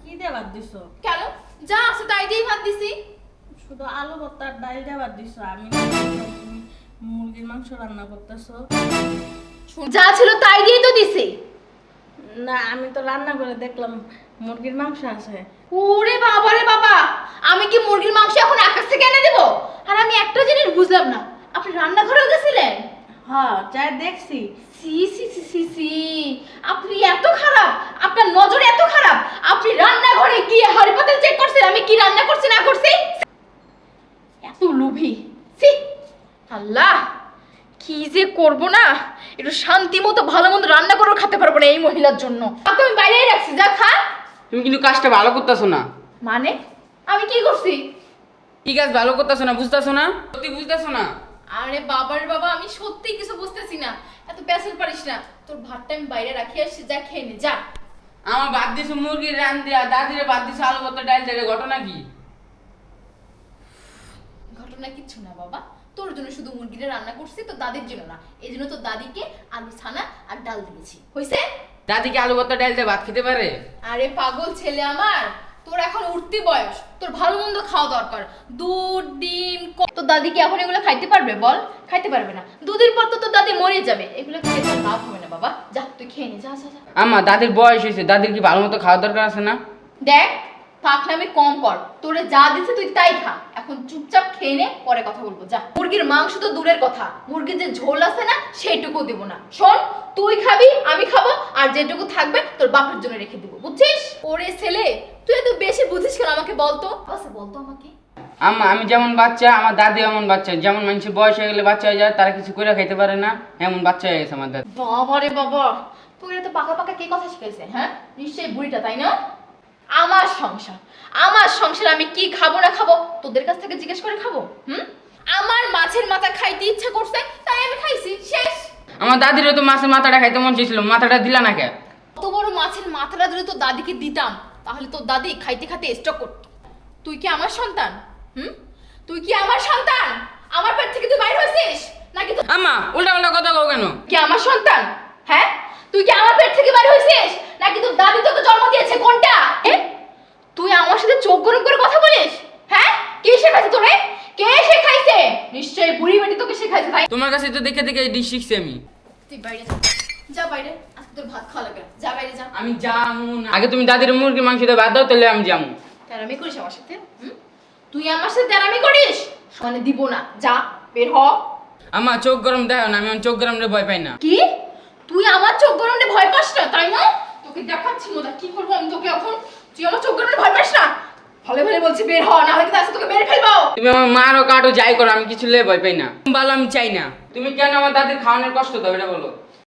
কি দিয়ে ভাত দিছো? কেন যা আছে তাই দিয়েই ভাত দিছি। শুধু আলু ভর্তা আর ডাল দিয়ে ভাত দিছো। আমি তুমি মুরগির মাংস রান্না করতেছো। যা ছিল তাই দিয়েই তো দিছি। না, আমি তো রান্না করে দেখলাম মুরগির মাংস আছে। ওরে বাবা রে বাবা, আমি কি মুরগির মাংস এখন আকাশ থেকে এনে দেবো? আর আমি একটা জিনিস বুঝলাম না, আপনি রান্নাঘরেও গেছিলেন? হ্যাঁ, যাই দেখছি। সি সি সি সি সি, আপনি এত খারাপ, আপনার নজর এত খারাপ, আপনি রান্নাঘরে গিয়ে হাড়ি পাতিল চেক করছেন আমি কি রান্না করছি না করছি? এত লোভী, সি! আল্লাহ, কি যে করব না, একটু শান্তি মতো ভালো মন্দ রান্না করেও খেতে পারবো না এই মহিলার জন্য। আপনি আমি বাইরেই রাখছি, যা খা। তুমি কিন্তু কাজটা ভালো করতেছো না। মানে আমি কি করছি? কি কাজ ভালো করতেছো না, বুঝতেছো না? সত্যি বুঝতেছো না? আরে বাবার বাবা, আমি সত্যি কিছু বুঝতেছি না, এত প্যাসেল পারিস না। তোর ভাতটা আমি বাইরে রাখি আসছি, যা খেয়ে নে যা। আমার বাদ দিছো মুরগির রান দিয়া, দাদিরে বাদ দিছো আলু ভর্তা ডাল দিয়ে, ঘটনা কি? ঘটনা কিচ্ছু না বাবা, তোর জন্য শুধু মুরগিটা রান্না করছি, তো দাদির জন্য না। এই জন্য তো দাদিকে আলু ছানা আর ডাল দিয়েছি, হইছে? দাদি কি আলু ভর্তা ডাল দিয়ে ভাত খেতে পারে? আরে পাগল ছেলে আমার, তোর এখন উঠতি বয়স, তোর ভালো মন্দ খাওয়া দরকার। দুধ ডিম তোর দাদি কি এখন এগুলো খাইতে পারবে বল? খাইতে পারবে না। দুদিন পর তো তোর দাদি মরে যাবে, এগুলো খেয়ে তোর লাভ হবে না বাবা। যা তুই খেয়ে নে, যা যা যা। আমার দাদির বয়স হয়েছে, দাদির কি ভালো মতো খাওয়ার দরকার আছে না? দেখ, পাকনামি কম কর, তোরে যা দিছে তুই তাই খা। এখন চুপচাপ খেয়ে নে, পরে কথা বলবো, যা। মুরগির মাংস তো দূরের কথা, মুরগির যে ঝোল আছে না সেইটুকু দিব না। শোন, তুই খাবি আমি খাবো, আর যেটুকু থাকবে তোর বাপের জন্য রেখে দিব, বুঝছিস? ওরে ছেলে, তুই এত বেশি বুঝিস কেন? আমাকে বলতো, আচ্ছা বলতো আমাকে। আম্মা, আমি যেমন বাচ্চা, আমার দাদি এমন বাচ্চা। যেমন মানুষের বয়স হয়ে গেলে বাচ্চা হয়ে যায়, তারা কিছু করে খাইতে পারে না, এমন বাচ্চা হয়ে গেছে আমার দাদি। বাবা রে বাবা, তুই এত পাকা পাকা কে কথা শিখাইছে? হ্যাঁ, নিশ্চয়ই বুড়িটা, তাই না? আমার সংসার, আমার সংসার, আমি কি খাবো না খাবো তোদের কাছ থেকে জিজ্ঞেস করে খাবো? আমার মাছের মাথা খাইতে ইচ্ছা করছে তাই আমি খাইছি, শেষ। আমার দাদিরও তো মাছের মাথাটা খাইতে মন চেয়েছিল, মাথাটা দিলা না কে? অত বড় মাছের মাথাটা যদি তোর দাদিকে দিতাম, তাহলে তোর দাদি খাইতে খাইতে স্টক করত। তুই কি আমার সন্তান? তুই কি আমার সন্তান? আমার পেট থেকে তুই বাইরে হয়েছিস নাকি? আম্মা, উল্টা উল্টা কথা কও কেন? কি আমার সন্তান? হ্যাঁ, তুই কি আমার পেট থেকে বাইরে হয়েছিস নাকি তোর দাদি তোকে জন্ম দিয়েছে? কোনটা? তুই আমার সাথে চোখ গরম করে কথা বলিস? হ্যাঁ, কে শেখাইছে তোরে? কে শেখাইছে? নিশ্চয়ই বুড়ি বেটি তোকে শেখাইছে, তাই? তোমার কাছে তো দেখে দেখে ডিশ শিখছি আমি। তুই বাইরে যা, যা বাইরে, আজকে তোর ভাত খাওয়া লাগে না। যা বাইরে যা। আমি যামু না। আগে তুমি দাদির মুরগির মাংস দিয়ে ভাত দাও, তাহলে আমি যামু। তেরামি করিস আমার সাথে? তুই আমার সাথে তেরামি করিস? মানে দিব না, যা বের হ। আম্মা, চোখ গরম দেখো না, আমি আমার চোখ গরম ভয় পাই না। কি? তুই আমার চোখ গরমে ভয় পাস না, তাই না? তোকে দেখাচ্ছি মজা কি করবো আমি তোকে এখন। তুই আমার চোখ গরমে ভয় পাস না? ভালো ভালো বলছি বের হ, না হলে কিন্তু আজকে তোকে মেরে ফেলবো। তুমি আমার মারো কাটো যাই করো, আমি কিছু লে ভয় পাই না। ভালো আমি চাই না। তুমি কেন আমার দাদির খাওয়ানোর কষ্ট দাও, এটা বলো।